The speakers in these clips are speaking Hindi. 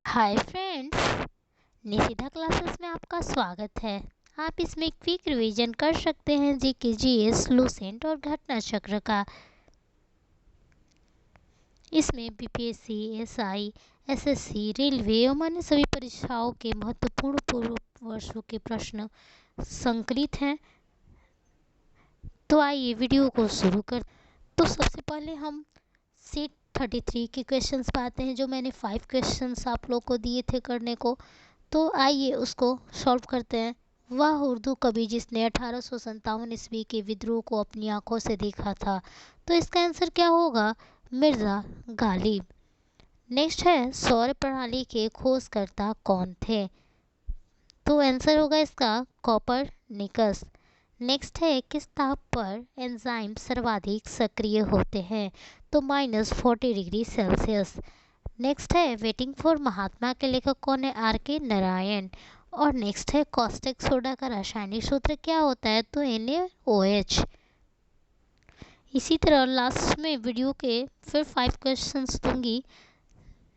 हाय फ्रेंड्स, निशिता क्लासेस में आपका स्वागत है। आप इसमें क्विक रिवीजन कर सकते हैं जीके, जीएस, लूसेंट और घटना चक्र का। इसमें बीपीएससी, एसआई, एसएससी, रेलवे और अन्य सभी परीक्षाओं के महत्वपूर्ण पूर्व वर्षों के प्रश्न संकलित हैं। तो आइए वीडियो को शुरू कर। तो सबसे पहले हम सीट 33 के क्वेश्चंस पे आते हैं, जो मैंने 5 क्वेश्चंस आप लोग को दिए थे करने को। तो आइए उसको सॉल्व करते हैं। वह उर्दू कवि जिसने 1857 ईस्वी के विद्रोह को अपनी आंखों से देखा था। तो इसका आंसर क्या होगा? मिर्ज़ा गालिब। नेक्स्ट है, सौर प्रणाली के खोजकर्ता कौन थे? तो आंसर होगा इसका कॉपरनिकस। नेक्स्ट है, किस ताप पर एंजाइम सर्वाधिक सक्रिय होते हैं? तो -40 डिग्री सेल्सियस। नेक्स्ट है, वेटिंग फॉर महात्मा के लेखक कौन है? आर के नारायण। और नेक्स्ट है, कॉस्टिक सोडा का रासायनिक सूत्र क्या होता है? तो NaOH। इसी तरह लास्ट में वीडियो के फिर 5 क्वेश्चंस दूंगी,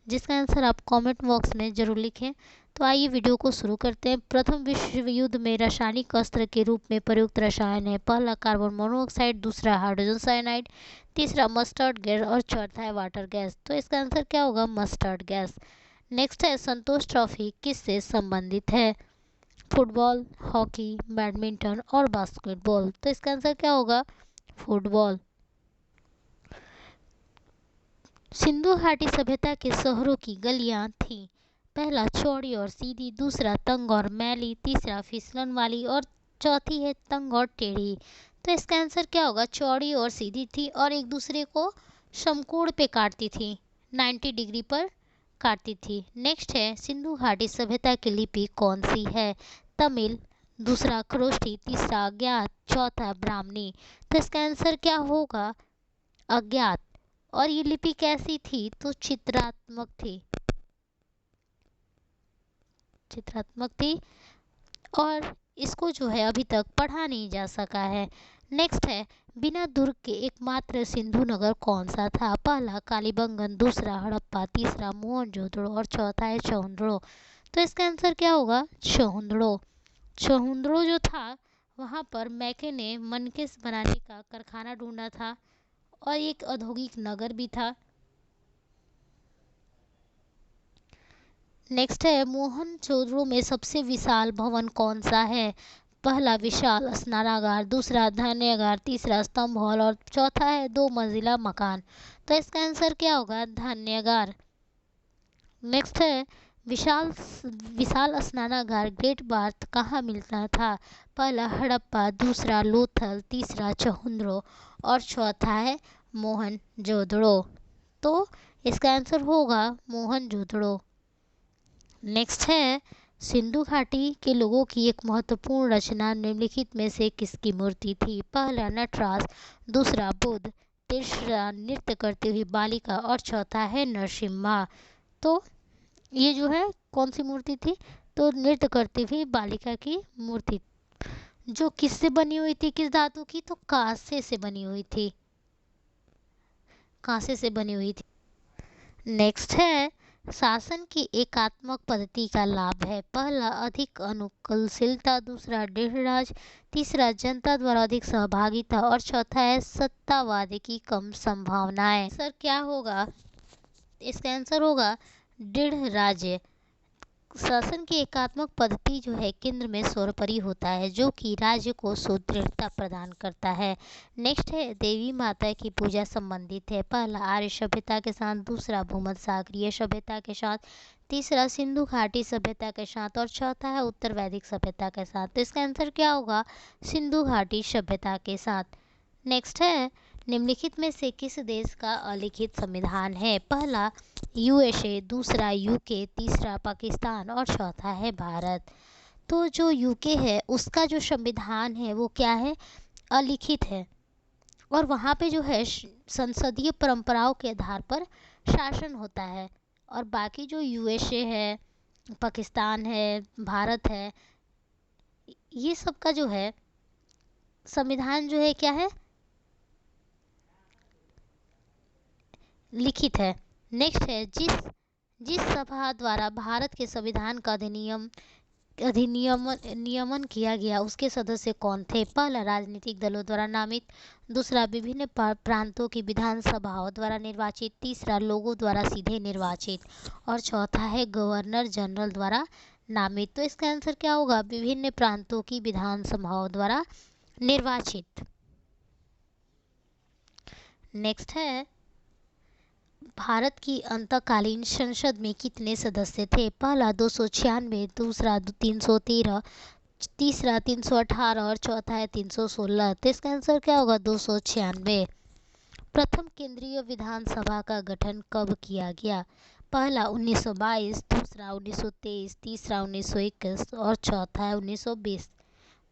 जिसका आंसर आप कमेंट बॉक्स में ज़रूर लिखें। तो आइए वीडियो को शुरू करते हैं। प्रथम विश्व युद्ध में रासायनिक अस्त्र के रूप में प्रयुक्त रसायन है। पहला कार्बन मोनोऑक्साइड, दूसरा हाइड्रोजन साइनाइड, तीसरा मस्टर्ड गैस और चौथा है वाटर गैस। तो इसका आंसर क्या होगा? Mustard gas. नेक्स्ट है, संतोष ट्रॉफी किससे संबंधित है? फुटबॉल, हॉकी, बैडमिंटन और बास्केटबॉल। तो इसका आंसर क्या होगा? फुटबॉल। सिंधु घाटी सभ्यता के शहरों की गलियां थीं। पहला चौड़ी और सीधी, दूसरा तंग और मैली, तीसरा फिसलन वाली और चौथी है तंग और टेढ़ी। तो इसका आंसर क्या होगा? चौड़ी और सीधी थी और एक दूसरे को समकोण पे काटती थी, 90 डिग्री पर काटती थी। नेक्स्ट है, सिंधु घाटी सभ्यता की लिपि कौन सी है? तमिल, दूसरा खरोष्ठी, तीसरा अज्ञात, चौथा ब्राह्मणी। तो इसका आंसर क्या होगा? अज्ञात। और ये लिपि कैसी थी? तो चित्रात्मक थी। चित्रात्मक थी और इसको जो है अभी तक पढ़ा नहीं जा सका है। नेक्स्ट है, बिना दुर्ग के एकमात्र सिंधु नगर कौन सा था? पहला कालीबंगन, दूसरा हड़प्पा, तीसरा मोहनजोदड़ो और चौथा है चौंद्रो। तो इसका आंसर क्या होगा? चौंद्रो। चौंद्रो जो था, वहाँ पर मैके ने मनके बनाने का कारखाना ढूंढा था और एक औद्योगिक नगर भी था। नेक्स्ट है, मोहनजोदड़ो में सबसे विशाल भवन कौन सा है? पहला विशाल स्नानागार, दूसरा धान्यागार, तीसरा स्तंभ हॉल और चौथा है 2 मंजिला मकान। तो इसका आंसर क्या होगा? धान्यागार। नेक्स्ट है, विशाल विशाल स्नानागार ग्रेट बार्थ कहाँ मिलता था? पहला हड़प्पा, दूसरा लोथल, तीसरा चहुंद्रो और चौथा है मोहनजोदड़ो। तो इसका आंसर होगा मोहनजोदड़ो। नेक्स्ट है, सिंधु घाटी के लोगों की एक महत्वपूर्ण रचना निम्नलिखित में से किसकी मूर्ति थी? पहला नटराज, दूसरा बुद्ध, तीसरा नृत्य करती हुई बालिका और चौथा है नरसिम्हा। तो ये जो है कौन सी मूर्ति थी? तो नृत्य करती हुई बालिका की मूर्ति, जो किससे बनी हुई थी? किस धातु की? तो कांसे से बनी हुई थी। कांसे से बनी हुई थी। नेक्स्ट है, शासन की एकात्मक पद्धति का लाभ है। पहला अधिक अनुकूलशीलता, दूसरा दृढ़राज, तीसरा जनता द्वारा अधिक सहभागिता और चौथा है सत्तावाद की कम संभावनाएं। सर क्या होगा? इसका आंसर होगा दृढ़ राज्य। शासन की एकात्मक पद्धति जो है केंद्र में सर्वोपरि होता है, जो कि राज्य को सुदृढ़ता प्रदान करता है। नेक्स्ट है, देवी माता की पूजा संबंधित है। पहला आर्य सभ्यता के साथ, दूसरा भूमध्य सागरीय सभ्यता के साथ, तीसरा सिंधु घाटी सभ्यता के साथ और चौथा है उत्तर वैदिक सभ्यता के साथ। तो इसका आंसर क्या होगा? सिंधु घाटी सभ्यता के साथ। नेक्स्ट है, निम्नलिखित में से किस देश का अलिखित संविधान है? पहला यूएसए, दूसरा यूके, तीसरा पाकिस्तान और चौथा है भारत। तो जो यूके है उसका जो संविधान है वो क्या है? अलिखित है। और वहाँ पे जो है संसदीय परंपराओं के आधार पर शासन होता है। और बाकी जो यूएसए है, पाकिस्तान है, भारत है, ये सब का जो है संविधान जो है क्या है? लिखित है। नेक्स्ट है, जिस जिस सभा द्वारा भारत के संविधान का नियमन किया गया उसके सदस्य कौन थे? पहला, राजनीतिक दलों द्वारा नामित। दूसरा, विभिन्न प्रांतों की विधानसभाओं द्वारा निर्वाचित। तीसरा, लोगों द्वारा सीधे निर्वाचित। और चौथा है गवर्नर जनरल द्वारा नामित। तो इसका आंसर क्या होगा? विभिन्न प्रांतों की विधानसभाओं द्वारा निर्वाचित। नेक्स्ट है, भारत की अंतकालीन संसद में कितने सदस्य थे? पहला 296, दूसरा 313, तीसरा 318 और चौथा है 316। तो इसका आंसर क्या होगा? 296। प्रथम केंद्रीय विधानसभा का गठन कब किया गया? पहला 1922, दूसरा 1923, तीसरा 1921 और चौथा है 1920।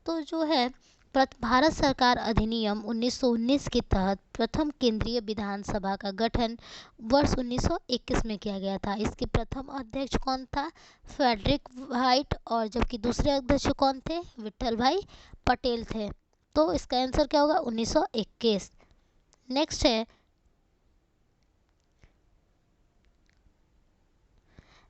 तो जो है भारत सरकार अधिनियम 1919 के तहत प्रथम केंद्रीय विधानसभा का गठन वर्ष 1921 में किया गया था। इसके प्रथम अध्यक्ष कौन था? Frederick White. और जबकि दूसरे अध्यक्ष कौन थे? विट्ठल भाई पटेल थे। तो इसका आंसर क्या होगा? 1921। नेक्स्ट है,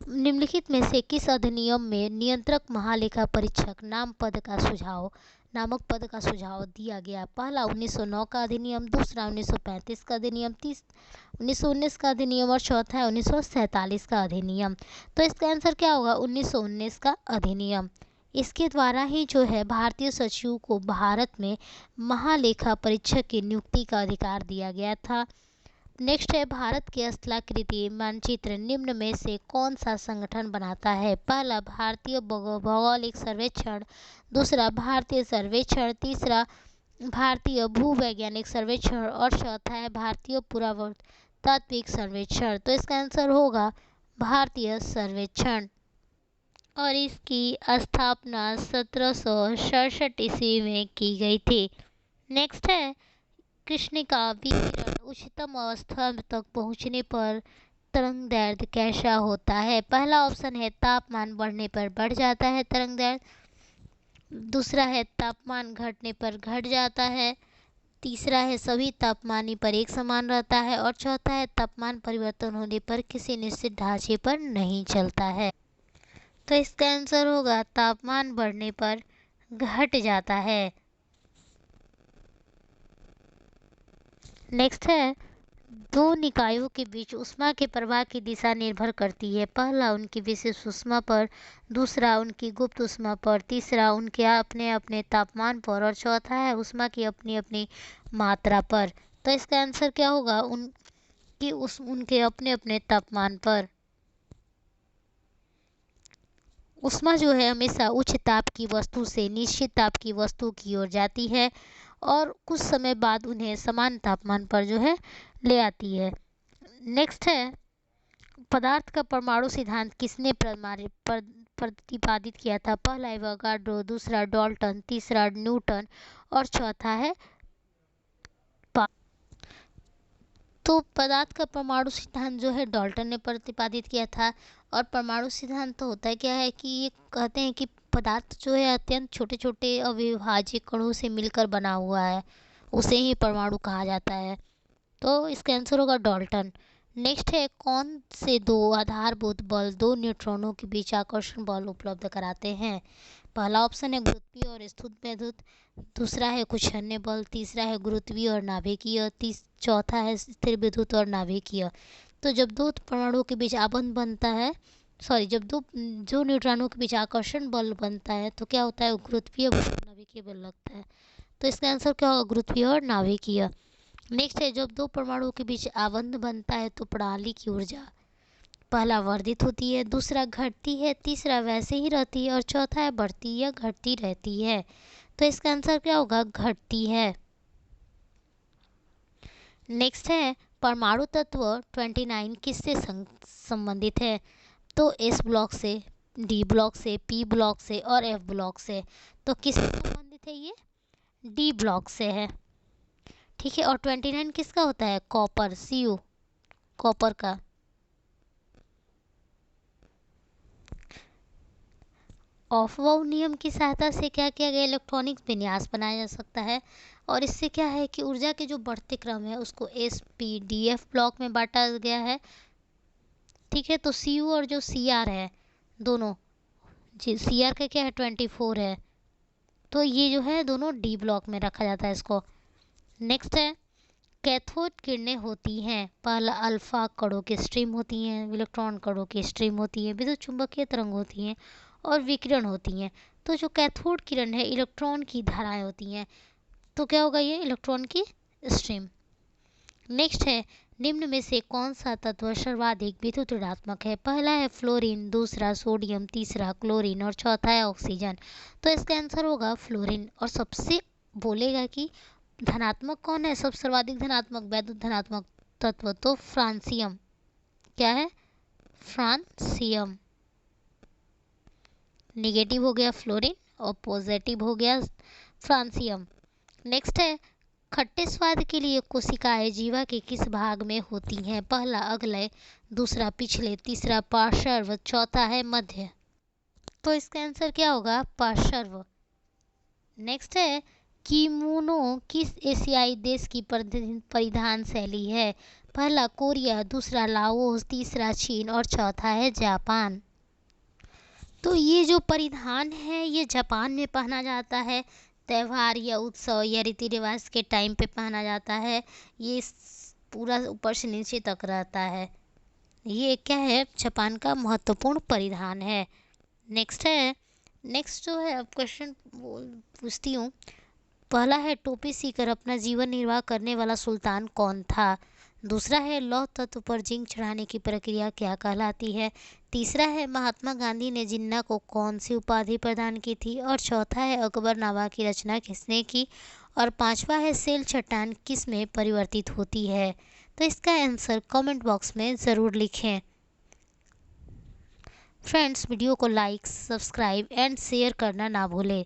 निम्नलिखित में से किस अधिनियम में नियंत्रक महालेखा परीक्षक नामक पद का सुझाव दिया गया? पहला 1909 का अधिनियम, दूसरा 1935 का अधिनियम, 1919 का अधिनियम और चौथा है 1947 का अधिनियम। तो इसका आंसर क्या होगा? 1919 का अधिनियम। इसके द्वारा ही जो है भारतीय सचिव को भारत में महालेखा परीक्षक की नियुक्ति का अधिकार दिया गया था। नेक्स्ट है, भारत के स्थलाकृति मानचित्र निम्न में से कौन सा संगठन बनाता है? पहला, भारतीय भौगोलिक सर्वेक्षण। दूसरा, भारतीय सर्वेक्षण। तीसरा, भारतीय भूवैज्ञानिक सर्वेक्षण और चौथा है भारतीय पुरातात्विक सर्वेक्षण। तो इसका आंसर होगा भारतीय सर्वेक्षण। और इसकी स्थापना 1767 ईस्वी में की गई थी। नेक्स्ट है, कृष्ण का विकिरण उच्चतम अवस्था तक पहुंचने पर तरंग दैर्ध्य कैसा होता है? पहला ऑप्शन है तापमान बढ़ने पर बढ़ जाता है तरंग दैर्ध्य। दूसरा है तापमान घटने पर घट जाता है। तीसरा है सभी तापमानी पर एक समान रहता है। और चौथा है तापमान परिवर्तन होने पर किसी निश्चित ढांचे पर नहीं चलता है। तो इसका आंसर होगा तापमान बढ़ने पर घट जाता है। नेक्स्ट है, दो निकायों के बीच ऊष्मा के प्रवाह की दिशा निर्भर करती है। पहला उनकी विशेष ऊष्मा पर, दूसरा उनकी गुप्त ऊष्मा पर, तीसरा उनके अपने अपने तापमान पर और चौथा है ऊष्मा की अपनी अपनी मात्रा पर। तो इसका आंसर क्या होगा? उनके अपने अपने तापमान पर। ऊष्मा जो है हमेशा उच्च ताप की वस्तु से निश्चित ताप की वस्तु की ओर जाती है और कुछ समय बाद उन्हें समान तापमान पर जो है ले आती है। नेक्स्ट है, पदार्थ का परमाणु सिद्धांत किसने प्रतिपादित किया था? पहला एवोगाड्रो, दूसरा डाल्टन, तीसरा न्यूटन और चौथा है तो पदार्थ का परमाणु सिद्धांत जो है डाल्टन ने प्रतिपादित किया था। और परमाणु सिद्धांत तो होता है क्या है कि ये कहते हैं कि पदार्थ जो है अत्यंत छोटे छोटे अविभाज्य कणों से मिलकर बना हुआ है, उसे ही परमाणु कहा जाता है। तो इसका आंसर होगा डाल्टन। नेक्स्ट है, कौन से दो आधारभूत बल दो न्यूट्रॉनों के बीच आकर्षण बल उपलब्ध कराते हैं? पहला ऑप्शन है गुरुत्वीय और स्थूलवैद्युत, दूसरा है कुछ अन्य बल, तीसरा है गुरुत्वीय और नाभिकीय, चौथा है स्थिर विद्युत और नाभिकीय। तो जब दो परमाणुओं के बीच आबंध बनता है, जब जो न्यूट्रॉनों के बीच आकर्षण बल बनता है तो क्या होता है? गुरुत्वीय बल और नाभिकीय बल लगता है। तो इसका आंसर क्या होगा? गुरुत्वीय और नाभिकीय। नेक्स्ट है, जब दो परमाणुओं के बीच आबंध बनता है तो प्रणाली की ऊर्जा पहला वर्धित होती है, दूसरा घटती है, तीसरा वैसे ही रहती है और चौथा है बढ़ती या घटती रहती है। तो इसका आंसर क्या होगा? घटती है। नेक्स्ट है, परमाणु तत्व 29 किससे संबंधित है? तो एस ब्लॉक से, डी ब्लॉक से, पी ब्लॉक से और एफ ब्लॉक से। तो किससे संबंधित है? ये डी ब्लॉक से है। ठीक है। और 29 किसका होता है? कॉपर, सीयू, कॉपर का। ऑफ-बाउ नियम की सहायता से क्या किया गया? इलेक्ट्रॉनिक विन्यास बनाया जा सकता है और इससे क्या है कि ऊर्जा के जो बढ़ते क्रम है उसको S P D F block में बांटा गया है। ठीक है। तो Cu और जो Cr है दोनों, जी Cr का क्या है 24 है, तो ये जो है दोनों डी ब्लॉक में रखा जाता है इसको। नेक्स्ट है कैथोड किरणें होती हैं, पहला अल्फा कणों की स्ट्रीम होती हैं, इलेक्ट्रॉन कणों की स्ट्रीम होती है, विद्युत चुंबकीय तरंग होती हैं और विकिरण होती हैं। तो जो कैथोड किरण है इलेक्ट्रॉन की धाराएं होती हैं, तो क्या होगा ये इलेक्ट्रॉन की स्ट्रीम। नेक्स्ट है निम्न में से कौन सा तत्व सर्वाधिक विद्युत ऋणात्मक है, पहला है फ्लोरीन, दूसरा सोडियम, तीसरा क्लोरीन और चौथा है ऑक्सीजन। तो इसका आंसर होगा फ्लोरीन। और सबसे बोलेगा कि धनात्मक कौन है, सब सर्वाधिक धनात्मक वैद्युत धनात्मक तत्व, तो फ्रांसियम। क्या है फ्रांसियम। निगेटिव हो गया फ्लोरीन और पॉजिटिव हो गया फ्रांसियम। नेक्स्ट है खट्टे स्वाद के लिए कोशिकाएं जीवा के किस भाग में होती हैं, पहला अग्लय, दूसरा पिछले, तीसरा पार्श्व, चौथा है मध्य। तो इसका आंसर क्या होगा पार्श्व। नेक्स्ट है किमोनो किस एशियाई देश की परिधान शैली है, पहला कोरिया, दूसरा लाओस, तीसरा चीन और चौथा है जापान। तो ये जो परिधान है ये जापान में पहना जाता है, त्यौहार या उत्सव या रीति रिवाज के टाइम पे पहना जाता है। ये पूरा ऊपर से नीचे तक रहता है। ये क्या है जापान का महत्वपूर्ण परिधान है। नेक्स्ट जो है अब क्वेश्चन पूछती हूँ। पहला है टोपी सीकर अपना जीवन निर्वाह करने वाला सुल्तान कौन था, दूसरा है लौह तत्व पर जिंक चढ़ाने की प्रक्रिया क्या कहलाती है, तीसरा है महात्मा गांधी ने जिन्ना को कौन सी उपाधि प्रदान की थी और चौथा है अकबरनामा की रचना किसने की और पांचवा है सेल चट्टान किस में परिवर्तित होती है। तो इसका आंसर कमेंट बॉक्स में ज़रूर लिखें। फ्रेंड्स वीडियो को लाइक, सब्सक्राइब एंड शेयर करना ना भूलें।